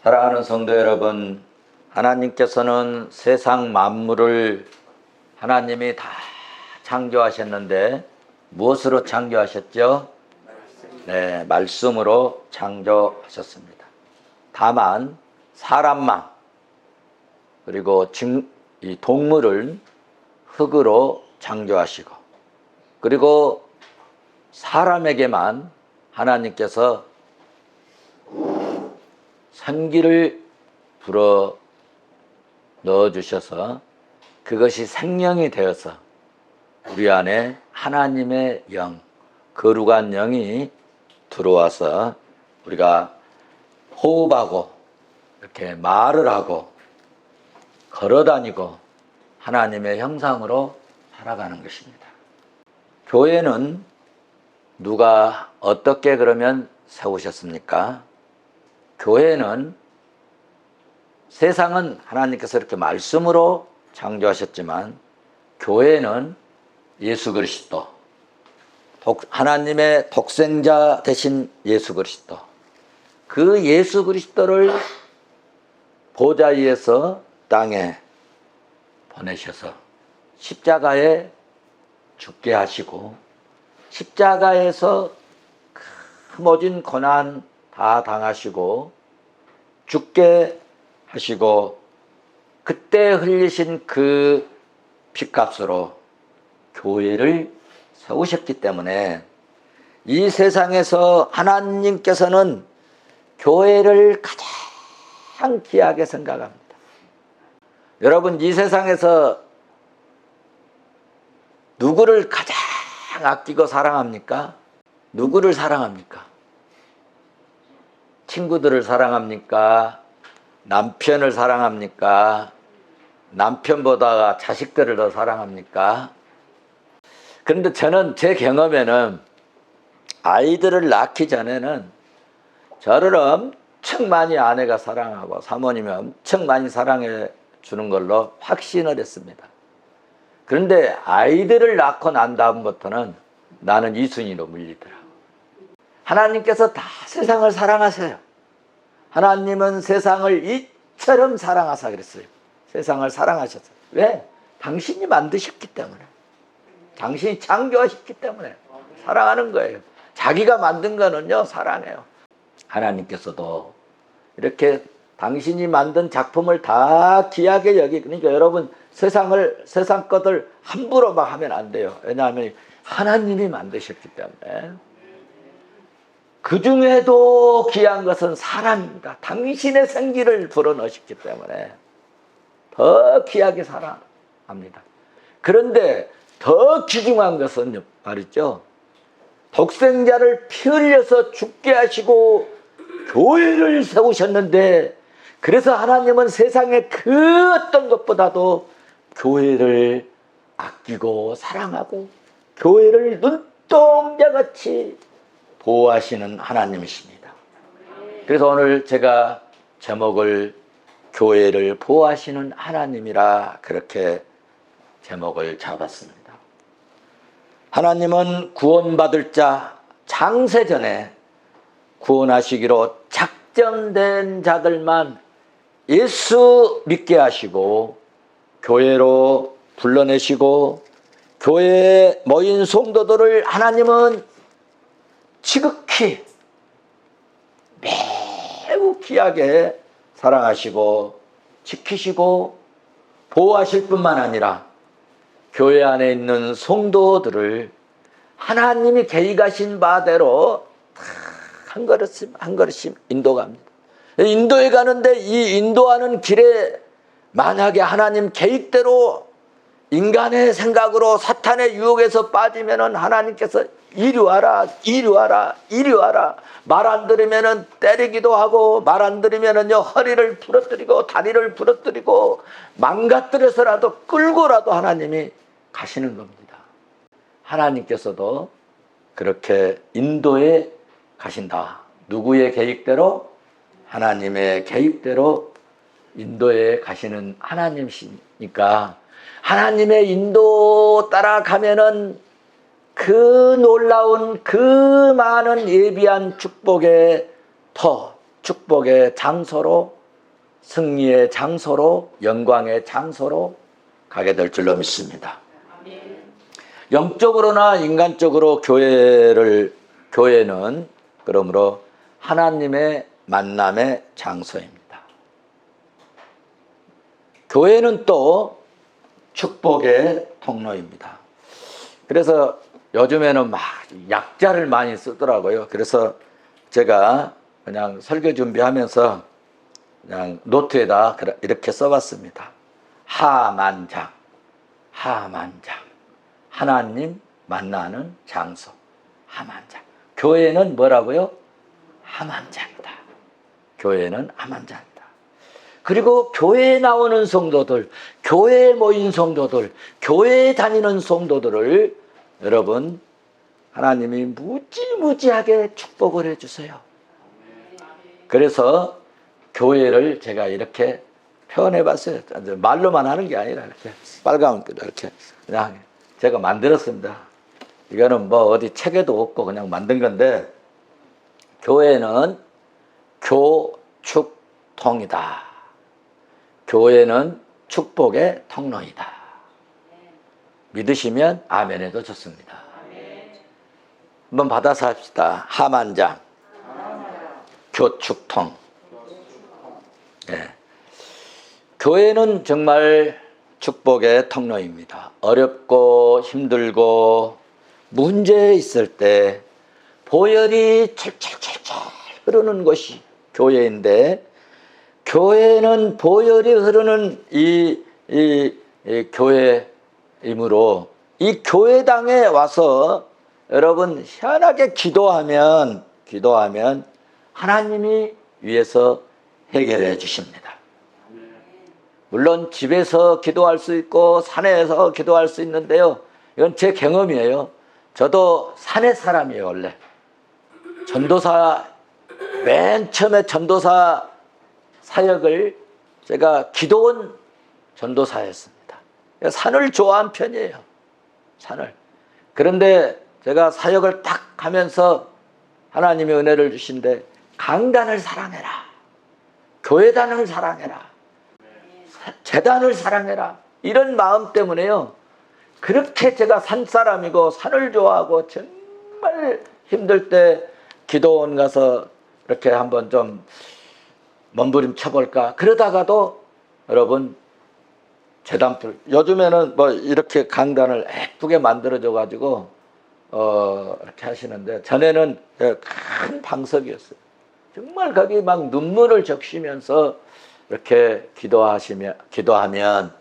사랑하는 성도 여러분, 하나님께서는 세상 만물을 하나님이 다 창조하셨는데 무엇으로 창조하셨죠? 네, 말씀으로 창조하셨습니다. 다만 사람만, 그리고 이 동물을 흙으로 창조하시고, 그리고 사람에게만 하나님께서 생기를 불어 넣어주셔서 그것이 생명이 되어서 우리 안에 하나님의 영, 거룩한 영이 들어와서 우리가 호흡하고 이렇게 말을 하고 걸어다니고 하나님의 형상으로 살아가는 것입니다. 교회는 누가 어떻게 그러면 세우셨습니까? 교회는, 세상은 하나님께서 이렇게 말씀으로 창조하셨지만 교회는 예수 그리스도, 하나님의 독생자 되신 예수 그리스도, 그 예수 그리스도를 보좌 위에서 땅에 보내셔서 십자가에 죽게 하시고, 십자가에서 그 모진 고난 다 당하시고 죽게 하시고, 그때 흘리신 그 피값으로 교회를 세우셨기 때문에 이 세상에서 하나님께서는 교회를 가장 귀하게 생각합니다. 여러분, 이 세상에서 누구를 가장 아끼고 사랑합니까? 누구를 사랑합니까? 친구들을 사랑합니까? 남편을 사랑합니까? 남편보다 자식들을 더 사랑합니까? 그런데 저는 제 경험에는 아이들을 낳기 전에는 저를 엄청 많이 아내가 사랑하고 사모님이 엄청 많이 사랑해 주는 걸로 확신을 했습니다. 그런데 아이들을 낳고 난 다음부터는 나는 이순이로 물리더라고요. 하나님께서 다 세상을 사랑하세요. 하나님은 세상을 이처럼 사랑하사 그랬어요. 세상을 사랑하셨어요. 왜? 당신이 만드셨기 때문에, 당신이 창조하셨기 때문에 사랑하는 거예요. 자기가 만든 거는요, 사랑해요. 하나님께서도 이렇게 당신이 만든 작품을 다 귀하게 그러니까 여러분, 세상 것들 함부로 막 하면 안 돼요. 왜냐하면 하나님이 만드셨기 때문에. 그 중에도 귀한 것은 사람입니다. 당신의 생기를 불어넣으셨기 때문에 더 귀하게 사랑합니다. 그런데 더 귀중한 것은 말이죠, 독생자를 피 흘려서 죽게 하시고 교회를 세우셨는데, 그래서 하나님은 세상의 그 어떤 것보다도 교회를 아끼고 사랑하고 교회를 눈동자같이 보호하시는 하나님이십니다. 그래서 오늘 제가 제목을 교회를 보호하시는 하나님이라 그렇게 제목을 잡았습니다. 하나님은 구원받을 자, 창세전에 구원하시기로 작정된 자들만 예수 믿게 하시고 교회로 불러내시고, 교회에 모인 성도들을 하나님은 지극히 매우 귀하게 사랑하시고 지키시고 보호하실 뿐만 아니라 교회 안에 있는 성도들을 하나님이 계획하신 바대로 한 걸음씩 한 걸음씩 인도갑니다. 인도에 가는데 이 인도하는 길에 만약에 하나님 계획대로 인간의 생각으로 사탄의 유혹에서 빠지면은 하나님께서 이리 와라, 이리 와라, 이리 와라. 말 안 들으면은 때리기도 하고, 말 안 들으면은요, 허리를 부러뜨리고, 다리를 부러뜨리고, 망가뜨려서라도 끌고라도 하나님이 가시는 겁니다. 하나님께서도 그렇게 인도에 가신다. 누구의 계획대로? 하나님의 계획대로 인도에 가시는 하나님이시니까, 하나님의 인도 따라가면은 그 놀라운 그 많은 예비한 축복에 더 축복의 장소로, 승리의 장소로, 영광의 장소로 가게 될 줄로 믿습니다. 영적으로나 인간적으로 교회는 그러므로 하나님의 만남의 장소입니다. 교회는 또 축복의 통로입니다. 그래서 요즘에는 막 약자를 많이 쓰더라고요. 그래서 제가 그냥 설교 준비하면서 그냥 노트에다 이렇게 써봤습니다. 하만장, 하만장. 하나님 만나는 장소, 하만장. 교회는 뭐라고요? 하만장이다. 교회는 하만장이다. 그리고 교회에 나오는 성도들, 교회에 모인 성도들, 교회에 다니는 성도들을 여러분 하나님이 무지무지하게 축복을 해주세요. 그래서 교회를 제가 이렇게 표현해봤어요. 말로만 하는 게 아니라 이렇게 빨간 이렇게 그냥 제가 만들었습니다. 이거는 뭐 어디 책에도 없고 그냥 만든 건데, 교회는 교축통이다. 교회는 축복의 통로이다. 믿으시면 아멘 해도 좋습니다. 한번 받아서 합시다. 하만장, 교축통. 네. 교회는 정말 축복의 통로입니다. 어렵고 힘들고 문제 있을 때 보혈이 철철철철 흐르는 곳이 교회인데, 교회는 보혈이 흐르는 이 교회이므로 이 교회당에 와서 여러분 희한하게 기도하면 하나님이 위에서 해결해 주십니다. 물론 집에서 기도할 수 있고 산에서 기도할 수 있는데요, 이건 제 경험이에요. 저도 산의 사람이에요. 원래 전도사, 맨 처음에 전도사 사역을 제가 기도원 전도사였습니다. 산을 좋아하는 편이에요. 산을. 그런데 제가 사역을 딱 하면서 하나님이 은혜를 주신데, 강단을 사랑해라, 교회단을 사랑해라, 재단을 사랑해라, 이런 마음 때문에요, 그렇게 제가 산사람이고 산을 좋아하고 정말 힘들 때 기도원 가서 이렇게 한번 좀 몸부림 쳐볼까 그러다가도 여러분 재단풀, 요즘에는 뭐 이렇게 강단을 예쁘게 만들어줘 가지고 이렇게 하시는데, 전에는 큰 방석이었어요. 정말 거기 막 눈물을 적시면서 이렇게 기도하면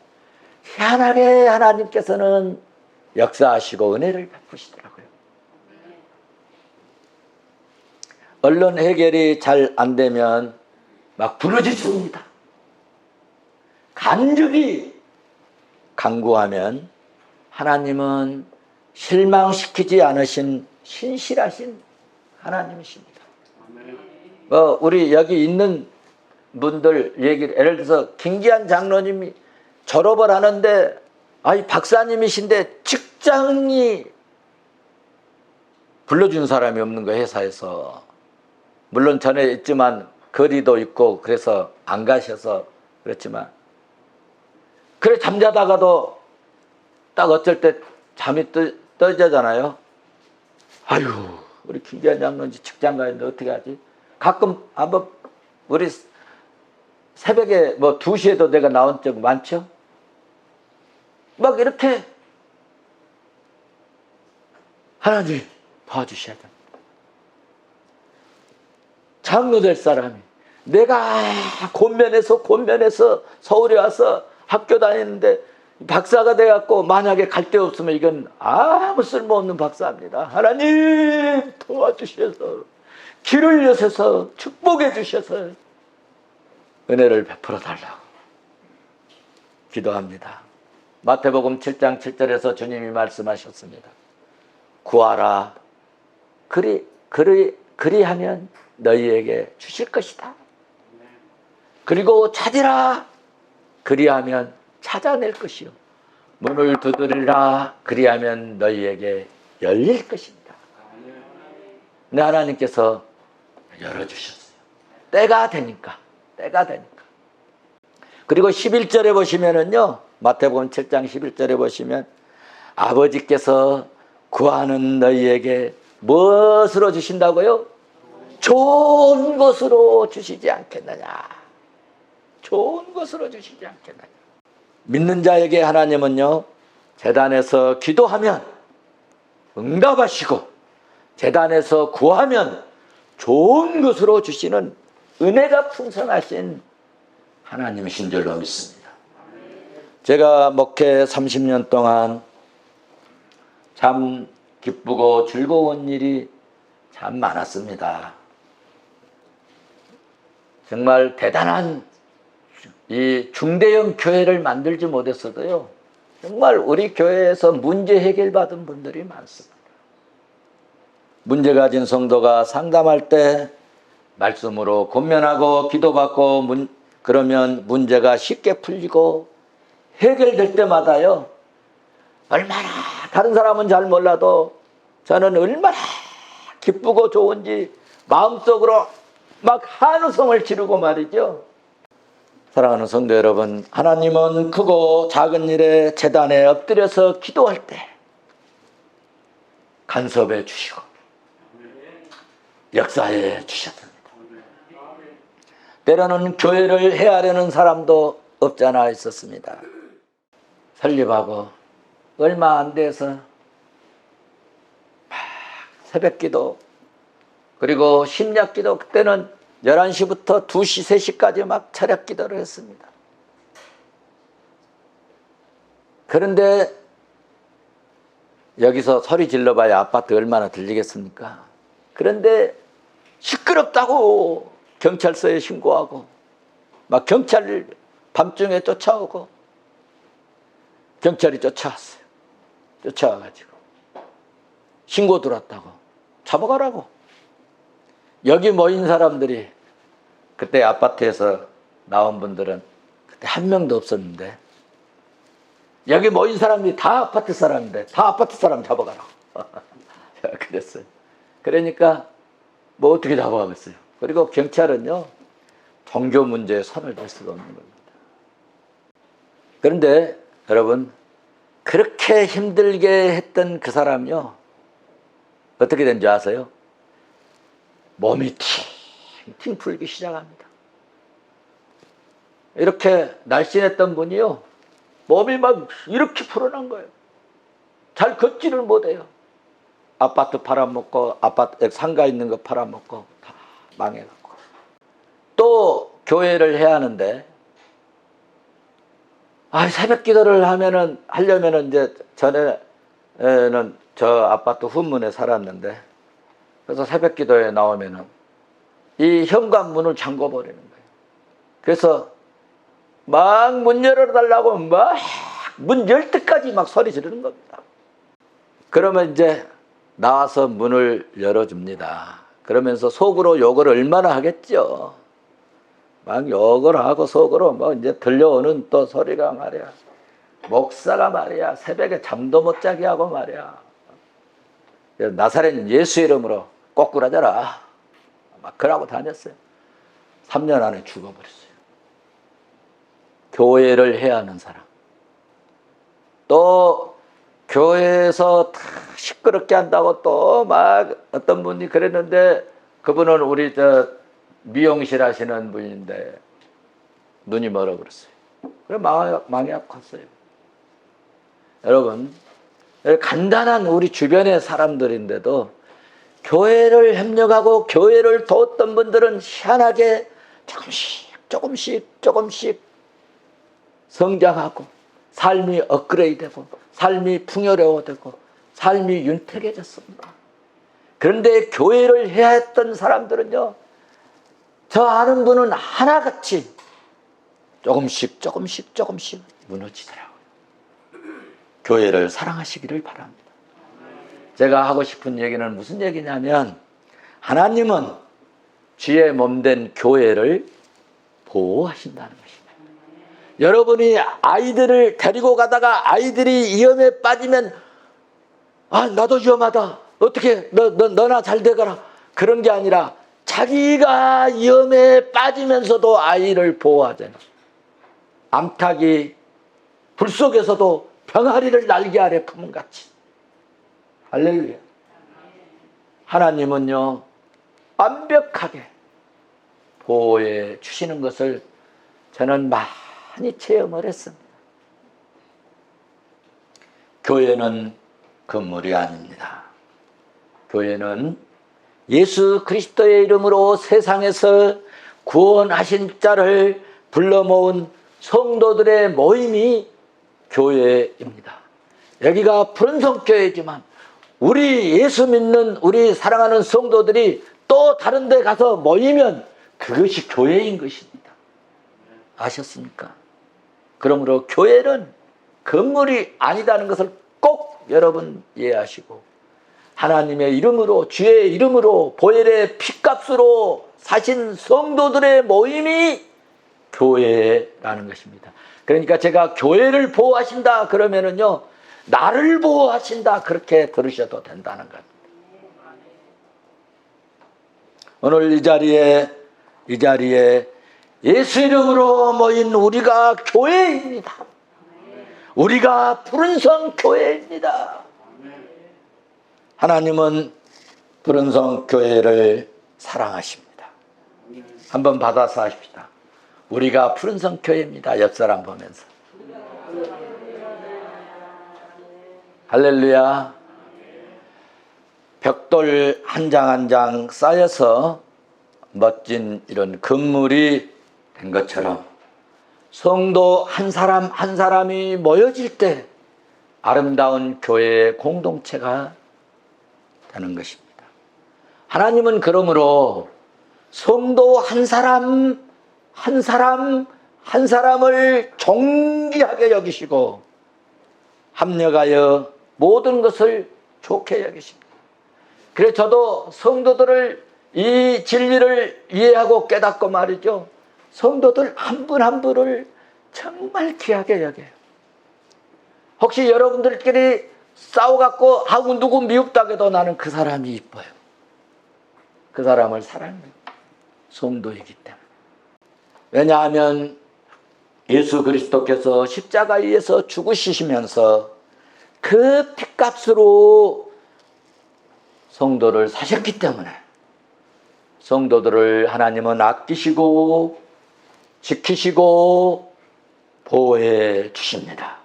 희한하게 하나님께서는 역사하시고 은혜를 베푸시더라고요. 언론 해결이 잘 안 되면 막 부르짖습니다. 간절히 간구하면 하나님은 실망시키지 않으신 신실하신 하나님이십니다. 우리 여기 있는 분들 얘기를, 예를 들어서 김기한 장로님이 졸업을 하는데, 박사님이신데 직장이 불러준 사람이 없는 거예요, 회사에서. 물론 전에 있지만 거리도 있고 그래서 안 가셔서 그렇지만, 그래 잠자다가도 딱 어쩔 때 잠이 떠자잖아요. 아유, 우리 김기한 장로님 직장 가는데 어떻게 하지? 가끔 한번 우리 새벽에 뭐 2시에도 내가 나온 적 많죠? 막 이렇게 하나님 도와주셔야 됩니다. 장로 될 사람이, 내가 곤면에서 서울에 와서 학교 다니는데 박사가 돼갖고 만약에 갈 데 없으면 이건 아무 쓸모없는 박사입니다. 하나님 도와주셔서 길을 여셔서 축복해 주셔서 은혜를 베풀어 달라고 기도합니다. 마태복음 7장 7절에서 주님이 말씀하셨습니다. 구하라, 그리하면 너희에게 주실 것이다. 그리고 찾으라, 그리하면 찾아낼 것이요, 문을 두드리라, 그리하면 너희에게 열릴 것입니다. 근데 하나님께서 열어주셨어요. 때가 되니까. 그리고 11절에 보시면은요, 마태복음 7장 11절에 보시면 아버지께서 구하는 너희에게 무엇으로 주신다고요? 좋은 것으로 주시지 않겠느냐. 좋은 것으로 주시지 않겠느냐. 믿는 자에게 하나님은요, 제단에서 기도하면 응답하시고 제단에서 구하면 좋은 것으로 주시는 은혜가 풍성하신 하나님이신 줄로 믿습니다. 제가 목회 30년 동안 참 기쁘고 즐거운 일이 참 많았습니다. 정말 대단한 이 중대형 교회를 만들지 못했어도요, 정말 우리 교회에서 문제 해결받은 분들이 많습니다. 문제 가진 성도가 상담할 때 말씀으로 권면하고 기도받고 그러면 문제가 쉽게 풀리고 해결될 때마다요, 얼마나 다른 사람은 잘 몰라도 저는 얼마나 기쁘고 좋은지 마음속으로 막 한우성을 지르고 말이죠. 사랑하는 성도 여러분, 하나님은 크고 작은 일에 제단에 엎드려서 기도할 때 간섭해 주시고 역사해 주셨습니다. 때로는 교회를 헤아려는 사람도 없지 않아 있었습니다. 설립하고 얼마 안 돼서 새벽기도 그리고 심야기도, 그때는 11시부터 2시, 3시까지 막 철야기도를 했습니다. 그런데 여기서 소리 질러봐야 아파트 얼마나 들리겠습니까? 그런데 시끄럽다고 경찰서에 신고하고 막 경찰 밤중에 쫓아오고, 경찰이 쫓아왔어요. 쫓아와가지고 신고 들어왔다고 잡아가라고. 여기 모인 사람들이, 그때 아파트에서 나온 분들은 그때 한 명도 없었는데, 여기 모인 사람들이 다 아파트 사람인데 다 아파트 사람 잡아가라고 그랬어요. 그러니까 뭐 어떻게 잡아가겠어요. 그리고 경찰은요, 종교 문제에 손을 댈 수가 없는 겁니다. 그런데 여러분, 그렇게 힘들게 했던 그 사람이요, 어떻게 된 줄 아세요? 몸이 팅팅 풀기 시작합니다. 이렇게 날씬했던 분이요, 몸이 막 이렇게 풀어난 거예요. 잘 걷지를 못해요. 아파트 팔아먹고, 아파트 상가 있는 거 팔아먹고 다 망해갖고. 또 교회를 해야 하는데, 새벽 기도를 하려면은 이제 전에는 저 아파트 후문에 살았는데, 그래서 새벽 기도에 나오면은 이 현관문을 잠궈 버리는 거예요. 그래서 막 문 열어달라고 막 문 열 때까지 막 소리 지르는 겁니다. 그러면 이제 나와서 문을 열어줍니다. 그러면서 속으로 욕을 얼마나 하겠죠. 막 욕을 하고 속으로 뭐 이제 들려오는 또 소리가 말이야, 목사가 말이야 새벽에 잠도 못 자게 하고 말이야, 나사렛 예수 이름으로 꼬꾸라져라 막 그러고 다녔어요. 3년 안에 죽어버렸어요. 교회를 해야 하는 사람, 또 교회에서 다 시끄럽게 한다고 또 막 어떤 분이 그랬는데, 그분은 우리 저 미용실 하시는 분인데 눈이 멀어버렸어요. 그래 망해갖고 갔어요. 여러분, 간단한 우리 주변의 사람들인데도 교회를 협력하고 교회를 도왔던 분들은 희한하게 조금씩 성장하고 삶이 업그레이드되고 삶이 풍요로워지고 삶이 윤택해졌습니다. 그런데 교회를 해야 했던 사람들은요, 저 아는 분은 하나같이 조금씩 무너지더라고요. 교회를 사랑하시기를 바랍니다. 제가 하고 싶은 얘기는 무슨 얘기냐면, 하나님은 주의 몸된 교회를 보호하신다는 것입니다. 여러분이 아이들을 데리고 가다가 아이들이 위험에 빠지면 나도 위험하다, 어떻게 너나 잘 되거라, 그런 게 아니라 자기가 위험에 빠지면서도 아이를 보호하잖아요. 암탉이 불 속에서도 병아리를 날개 아래 품은 같이. 할렐루야. 하나님은요, 완벽하게 보호해 주시는 것을 저는 많이 체험을 했습니다. 교회는 건물이 아닙니다. 교회는 예수 그리스도의 이름으로 세상에서 구원하신 자를 불러 모은 성도들의 모임이 교회입니다. 여기가 푸른성교회지만 우리 예수 믿는 우리 사랑하는 성도들이 또 다른 데 가서 모이면 그것이 교회인 것입니다. 아셨습니까? 그러므로 교회는 건물이 아니다는 것을 꼭 여러분 이해하시고, 하나님의 이름으로, 주의 이름으로, 보혈의 피값으로 사신 성도들의 모임이 교회라는 것입니다. 그러니까 제가 교회를 보호하신다 그러면은요, 나를 보호하신다 그렇게 들으셔도 된다는 것. 오늘 이 자리에 예수 이름으로 모인 우리가 교회입니다. 우리가 푸른성 교회입니다. 하나님은 푸른성 교회를 사랑하십니다. 한번 받아서 하십시다. 우리가 푸른성 교회입니다. 옆 사람 보면서. 할렐루야. 벽돌 한 장 한 장 쌓여서 멋진 이런 건물이 된 것처럼 성도 한 사람 한 사람이 모여질 때 아름다운 교회의 공동체가 되는 것입니다. 하나님은 그러므로 성도 한 사람 한 사람 한 사람을 존귀하게 여기시고 합력하여 모든 것을 좋게 여기십니다. 그래서 저도 성도들을 이 진리를 이해하고 깨닫고 말이죠, 성도들 한 분 한 분을 정말 귀하게 여겨요. 혹시 여러분들끼리 싸워갖고 하고 누구 미흡다고 해도 나는 그 사람이 이뻐요. 그 사람을 사랑해요. 성도이기 때문에. 왜냐하면 예수 그리스도께서 십자가 위에서 죽으시면서 그 피값으로 성도를 사셨기 때문에 성도들을 하나님은 아끼시고 지키시고 보호해 주십니다.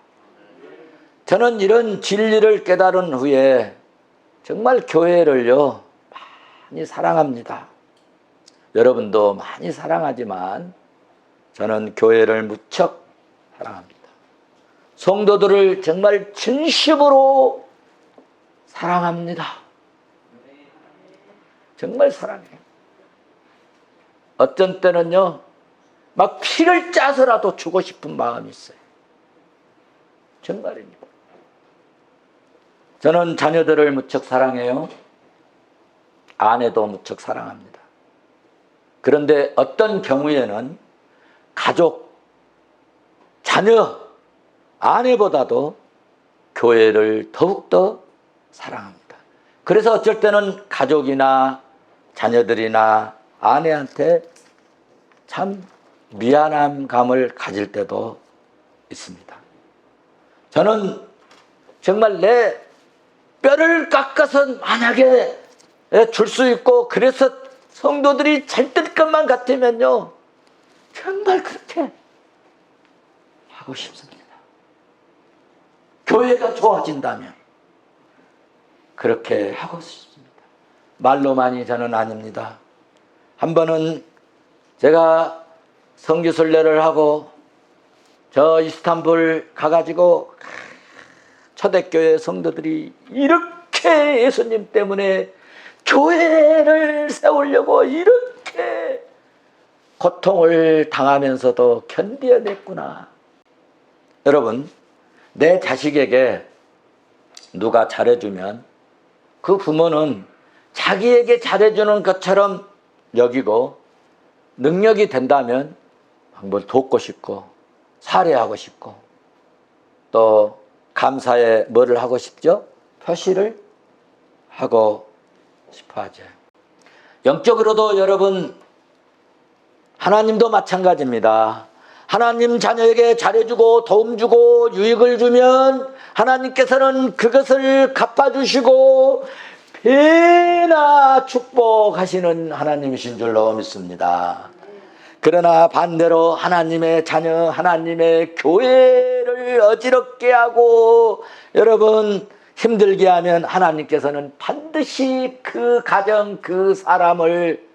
저는 이런 진리를 깨달은 후에 정말 교회를요 많이 사랑합니다. 여러분도 많이 사랑하지만 저는 교회를 무척 사랑합니다. 성도들을 정말 진심으로 사랑합니다. 정말 사랑해요. 어떤 때는요 막 피를 짜서라도 주고 싶은 마음이 있어요. 정말입니다. 저는 자녀들을 무척 사랑해요. 아내도 무척 사랑합니다. 그런데 어떤 경우에는 가족, 자녀, 아내보다도 교회를 더욱더 사랑합니다. 그래서 어쩔 때는 가족이나 자녀들이나 아내한테 참 미안한 감을 가질 때도 있습니다. 저는 정말 내 뼈를 깎아서 만약에 줄 수 있고 그래서 성도들이 잘 될 것만 같으면요 정말 그렇게 하고 싶습니다. 교회가 좋아진다면 그렇게 하고 싶습니다. 말로만이 저는 아닙니다. 한 번은 제가 선교순례를 하고 저 이스탄불 가가지고 초대교회 성도들이 이렇게 예수님 때문에 교회를 세우려고 이렇게 고통을 당하면서도 견뎌냈구나. 여러분, 내 자식에게 누가 잘해주면 그 부모는 자기에게 잘해주는 것처럼 여기고 능력이 된다면 뭘 돕고 싶고 살해하고 싶고 또 감사에 뭐를 하고 싶죠? 표시를 하고 싶어 하죠. 영적으로도 여러분 하나님도 마찬가지입니다. 하나님 자녀에게 잘해주고 도움주고 유익을 주면 하나님께서는 그것을 갚아주시고 배나 축복하시는 하나님이신 줄로 믿습니다. 그러나 반대로 하나님의 자녀, 하나님의 교회를 어지럽게 하고 여러분 힘들게 하면 하나님께서는 반드시 그 가정, 그 사람을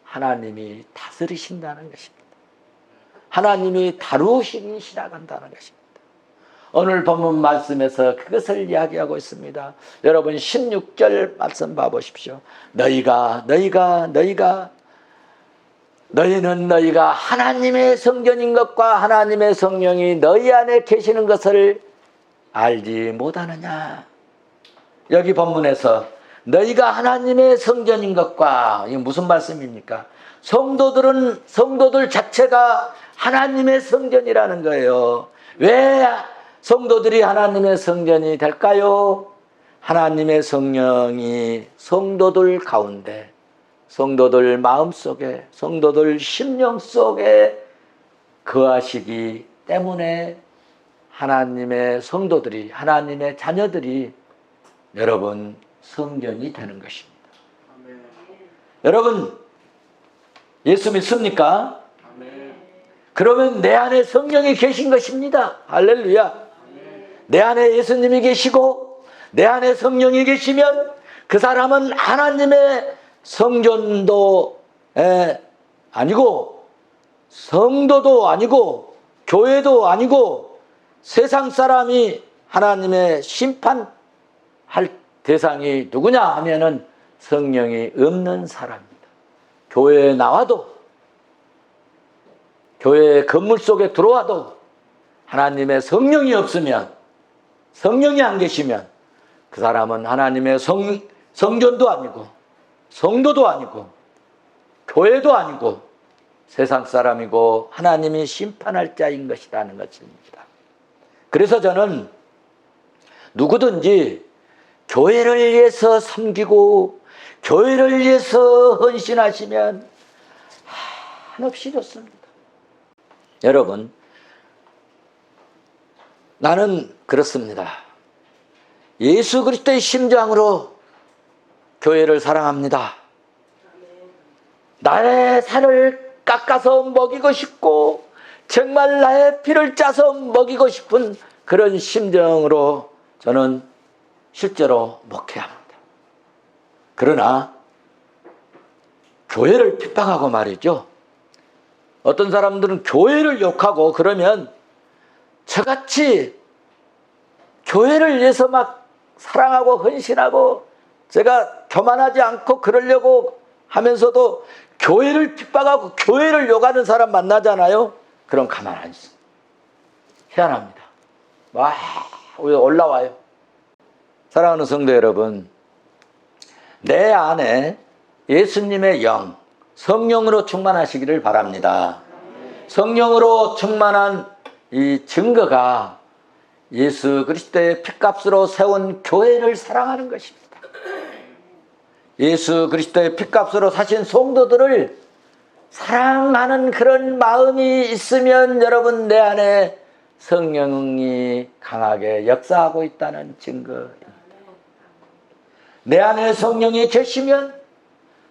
하나님이 다스리신다는 것입니다. 하나님이 다루시기 시작한다는 것입니다. 오늘 본문 말씀에서 그것을 이야기하고 있습니다. 여러분 16절 말씀 봐보십시오. 너희는 너희가 하나님의 성전인 것과 하나님의 성령이 너희 안에 계시는 것을 알지 못하느냐. 여기 본문에서 너희가 하나님의 성전인 것과, 이게 무슨 말씀입니까? 성도들 자체가 하나님의 성전이라는 거예요. 왜 성도들이 하나님의 성전이 될까요? 하나님의 성령이 성도들 가운데, 성도들 마음속에, 성도들 심령 속에 거하시기 때문에 하나님의 성도들이, 하나님의 자녀들이 여러분 성전이 되는 것입니다. 아멘. 여러분 예수 믿습니까? 아멘. 그러면 내 안에 성령이 계신 것입니다. 할렐루야. 아멘. 내 안에 예수님이 계시고 내 안에 성령이 계시면 그 사람은 하나님의 성전도 아니고 성도도 아니고 교회도 아니고 세상 사람이 하나님의 심판할 대상이 누구냐 하면은 성령이 없는 사람입니다. 교회에 나와도 교회 건물 속에 들어와도 하나님의 성령이 없으면, 성령이 안 계시면 그 사람은 하나님의 성전도 아니고 성도도 아니고 교회도 아니고 세상 사람이고 하나님이 심판할 자인 것이라는 것입니다. 그래서 저는 누구든지 교회를 위해서 섬기고 교회를 위해서 헌신하시면 한없이 좋습니다. 여러분, 나는 그렇습니다. 예수 그리스도의 심장으로 교회를 사랑합니다. 나의 살을 깎아서 먹이고 싶고 정말 나의 피를 짜서 먹이고 싶은 그런 심정으로 저는 실제로 목회합니다. 그러나 교회를 핍박하고 말이죠. 어떤 사람들은 교회를 욕하고 그러면 저같이 교회를 위해서 막 사랑하고 헌신하고 제가 교만하지 않고 그러려고 하면서도 교회를 핍박하고 교회를 욕하는 사람 만나잖아요. 그럼 가만 안 있어. 희한합니다. 와, 올라와요. 사랑하는 성도 여러분, 내 안에 예수님의 영, 성령으로 충만하시기를 바랍니다. 성령으로 충만한 이 증거가 예수 그리스도의 피값으로 세운 교회를 사랑하는 것입니다. 예수 그리스도의 피값으로 사신 성도들을 사랑하는 그런 마음이 있으면 여러분 내 안에 성령이 강하게 역사하고 있다는 증거입니다. 내 안에 성령이 계시면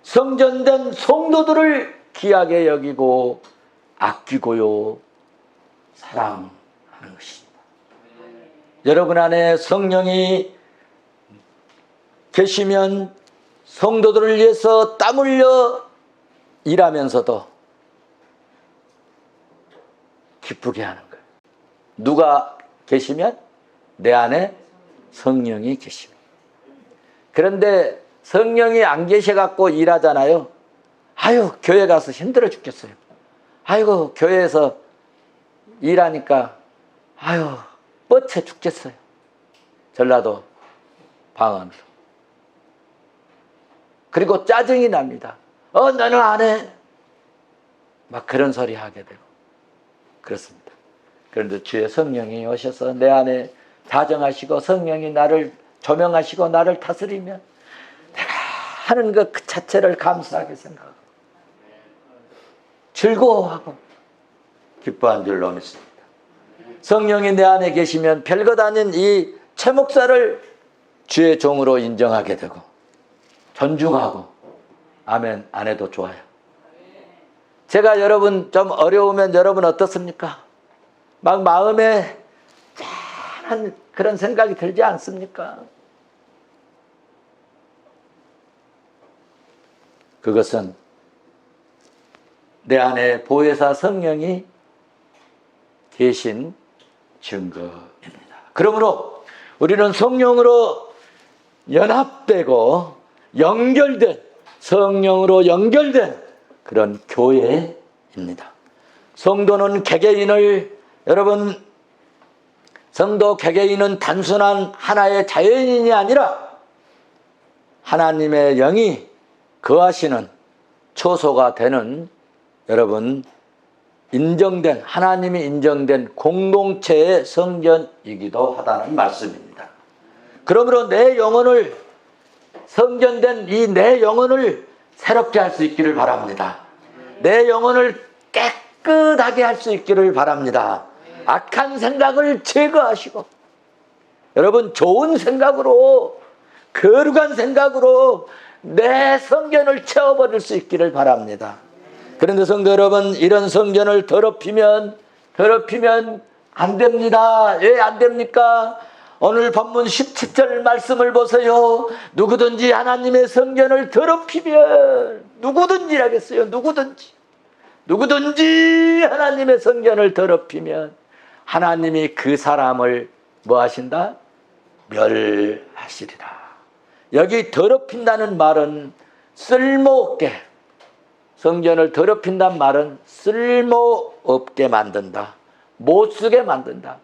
성전된 성도들을 귀하게 여기고 아끼고요 사랑하는 것입니다. 여러분 안에 성령이 계시면 성도들을 위해서 땀 흘려 일하면서도 기쁘게 하는 거예요. 누가 계시면? 내 안에 성령이 계십니다. 그런데 성령이 안 계셔갖고 일하잖아요. 아유, 교회 가서 힘들어 죽겠어요. 아이고, 교회에서 일하니까 아유, 뻗쳐 죽겠어요. 전라도 방언으로. 그리고 짜증이 납니다. 너는 안 해. 막 그런 소리 하게 되고 그렇습니다. 그런데 주의 성령이 오셔서 내 안에 자정하시고 성령이 나를 조명하시고 나를 다스리면 내가 하는 것 그 자체를 감사하게 생각하고 즐거워하고 기뻐한 줄로 믿습니다. 성령이 내 안에 계시면 별것 아닌 이 최 목사를 주의 종으로 인정하게 되고 존중하고 아멘 안 해도 좋아요. 제가 여러분 좀 어려우면 여러분 어떻습니까? 막 마음에 짠한 그런 생각이 들지 않습니까? 그것은 내 안에 보혜사 성령이 계신 증거입니다. 그러므로 우리는 성령으로 연합되고 연결된 성령으로 연결된 그런 교회입니다. 성도는 개개인을 여러분 성도 개개인은 단순한 하나의 자연인이 아니라 하나님의 영이 거하시는 초소가 되는 여러분 인정된 하나님이 인정된 공동체의 성전이기도 하다는 말씀입니다. 그러므로 내 영혼을 성전된 이 내 영혼을 새롭게 할 수 있기를 바랍니다. 내 영혼을 깨끗하게 할 수 있기를 바랍니다. 악한 생각을 제거하시고 여러분 좋은 생각으로 거룩한 생각으로 내 성전을 채워버릴 수 있기를 바랍니다. 그런데 성도 여러분 이런 성전을 더럽히면 안 됩니다. 왜 안 됩니까? 오늘 본문 17절 말씀을 보세요. 누구든지 하나님의 성전을 더럽히면 누구든지라겠어요. 누구든지 하나님의 성전을 더럽히면 하나님이 그 사람을 뭐 하신다? 멸하시리라. 여기 더럽힌다는 말은 쓸모없게 성전을 더럽힌다는 말은 쓸모없게 만든다. 못 쓰게 만든다.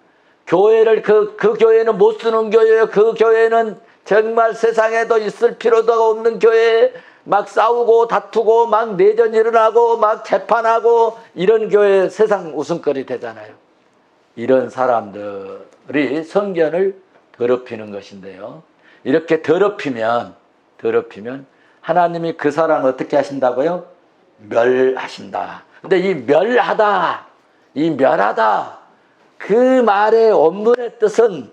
교회를 그 교회는 못 쓰는 교회예요. 그 교회는 정말 세상에도 있을 필요도 없는 교회 막 싸우고 다투고 막 내전 일어나고 막 재판하고 이런 교회 세상 웃음거리 되잖아요. 이런 사람들이 성전을 더럽히는 것인데요. 이렇게 더럽히면 하나님이 그 사람을 어떻게 하신다고요? 멸하신다. 근데 이 멸하다 그 말의 원문의 뜻은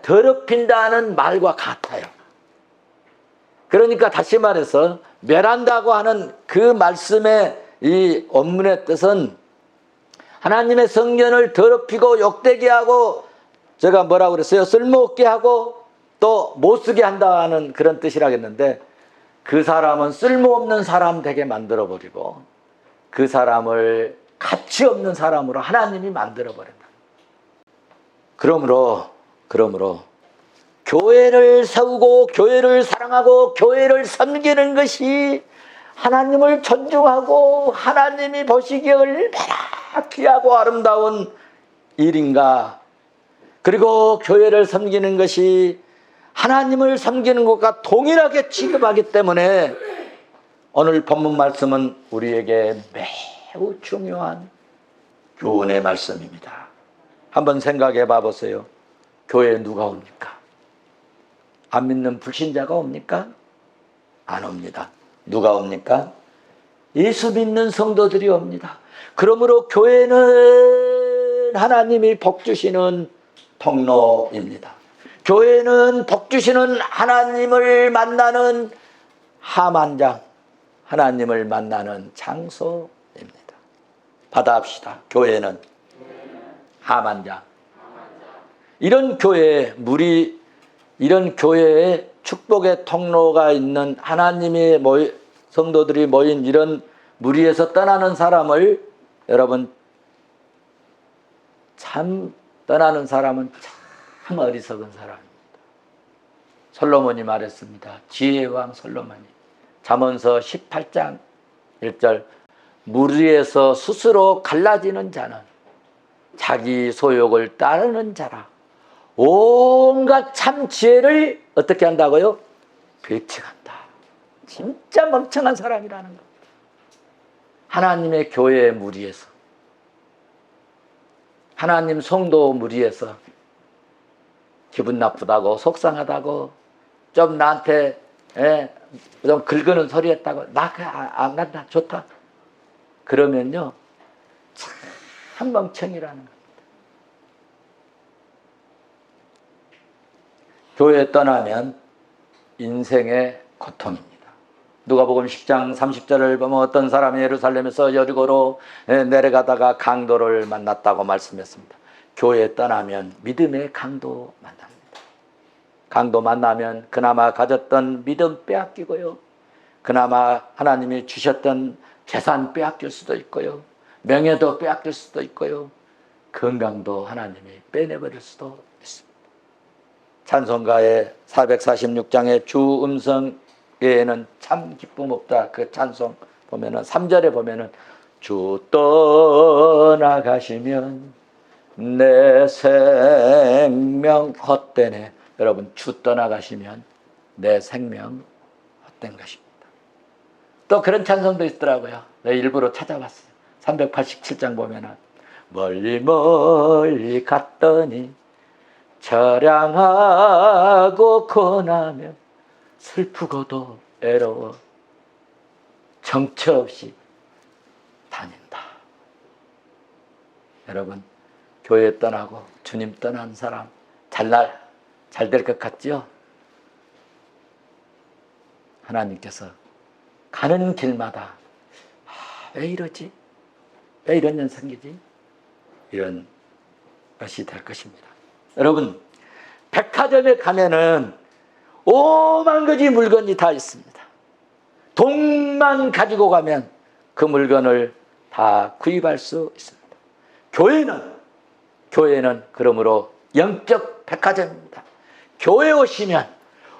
더럽힌다는 말과 같아요. 그러니까 다시 말해서 멸한다고 하는 그 말씀의 이 원문의 뜻은 하나님의 성전을 더럽히고 욕되게 하고 제가 뭐라고 그랬어요? 쓸모없게 하고 또 못쓰게 한다는 그런 뜻이라겠는데 그 사람은 쓸모없는 사람 되게 만들어버리고 그 사람을 가치 없는 사람으로 하나님이 만들어버린다. 그러므로 교회를 세우고 교회를 사랑하고 교회를 섬기는 것이 하나님을 존중하고 하나님이 보시기에 얼마나 귀하고 아름다운 일인가. 그리고 교회를 섬기는 것이 하나님을 섬기는 것과 동일하게 취급하기 때문에 오늘 본문 말씀은 우리에게 매우 중요한 교훈의 말씀입니다. 한번 생각해 봐보세요. 교회에 누가 옵니까? 안 믿는 불신자가 옵니까? 안 옵니다. 누가 옵니까? 예수 믿는 성도들이 옵니다. 그러므로 교회는 하나님이 복 주시는 통로입니다. 교회는 복 주시는 하나님을 만나는 하만장, 하나님을 만나는 장소입니다. 받아합시다. 교회는 하만장. 이런 교회에 이런 교회에 축복의 통로가 있는 하나님의 성도들이 모인 이런 무리에서 떠나는 사람을 여러분 떠나는 사람은 참 어리석은 사람입니다. 솔로몬이 말했습니다. 지혜의 왕 솔로몬이 잠언서 18장 1절 무리에서 스스로 갈라지는 자는 자기 소욕을 따르는 자라. 온갖 참 지혜를 어떻게 한다고요? 배척한다. 진짜 멍청한 사람이라는 겁니다. 하나님의 교회 무리에서 하나님 성도 무리에서 기분 나쁘다고 속상하다고 좀 나한테 좀 긁는 소리 했다고 나 안 간다 좋다 그러면요 참 멍청이라는 겁니다. 교회 떠나면 인생의 고통입니다. 누가복음 10장 30절을 보면 어떤 사람이 예루살렘에서 여리고로 내려가다가 강도를 만났다고 말씀했습니다. 교회 떠나면 믿음의 강도 만납니다. 강도 만나면 그나마 가졌던 믿음 빼앗기고요. 그나마 하나님이 주셨던 재산 빼앗길 수도 있고요. 명예도 빼앗길 수도 있고요. 건강도 하나님이 빼내버릴 수도 있습니다. 찬송가의 446장의 주 음성에는 참 기쁨 없다. 그 찬송 보면은 3절에 보면은 주 떠나가시면 내 생명 헛되네. 여러분 주 떠나가시면 내 생명 헛된 것입니다. 또 그런 찬송도 있더라고요. 내가 일부러 찾아봤어요. 387장 보면은 멀리 멀리 갔더니 처량하고 고나며 슬프고도 애로워 정처 없이 다닌다. 여러분 교회 떠나고 주님 떠난 사람 잘 될 것 같죠? 하나님께서 가는 길마다 왜 이러지? 왜 이런 년 생기지? 이런 것이 될 것입니다. 여러분 백화점에 가면은 오만 가지 물건이 다 있습니다. 돈만 가지고 가면 그 물건을 다 구입할 수 있습니다. 교회는 그러므로 영적 백화점입니다. 교회 오시면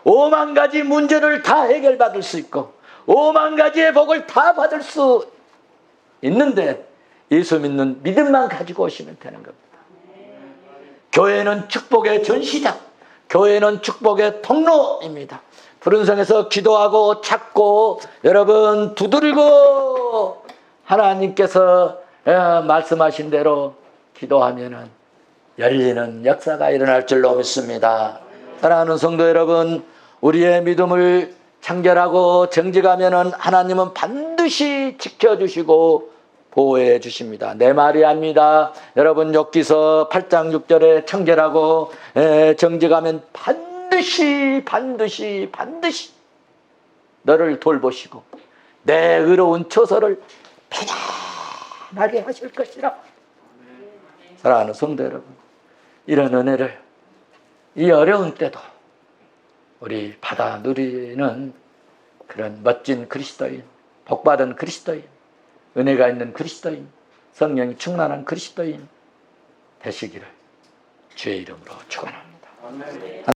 오만 가지 문제를 다 해결받을 수 있고 오만 가지의 복을 다 받을 수 있는데 예수 믿는 믿음만 가지고 오시면 되는 겁니다. 교회는 축복의 전시장, 교회는 축복의 통로입니다. 푸른성에서 기도하고 찾고 여러분 두드리고 하나님께서 말씀하신 대로 기도하면은 열리는 역사가 일어날 줄로 믿습니다. 사랑하는 성도 여러분, 우리의 믿음을 청결하고 정직하면은 하나님은 반드시 지켜주시고 보호해 주십니다. 내 말이 아닙니다. 여러분 욥기서 8장 6절에 청결하고 정직하면 반드시 너를 돌보시고 내 의로운 처소를 편안하게 하실 것이라. 사랑하는 성도 여러분, 이런 은혜를 이 어려운 때도 우리 받아 누리는 그런 멋진 그리스도인, 복받은 그리스도인, 은혜가 있는 그리스도인, 성령이 충만한 그리스도인 되시기를 주의 이름으로 축원합니다.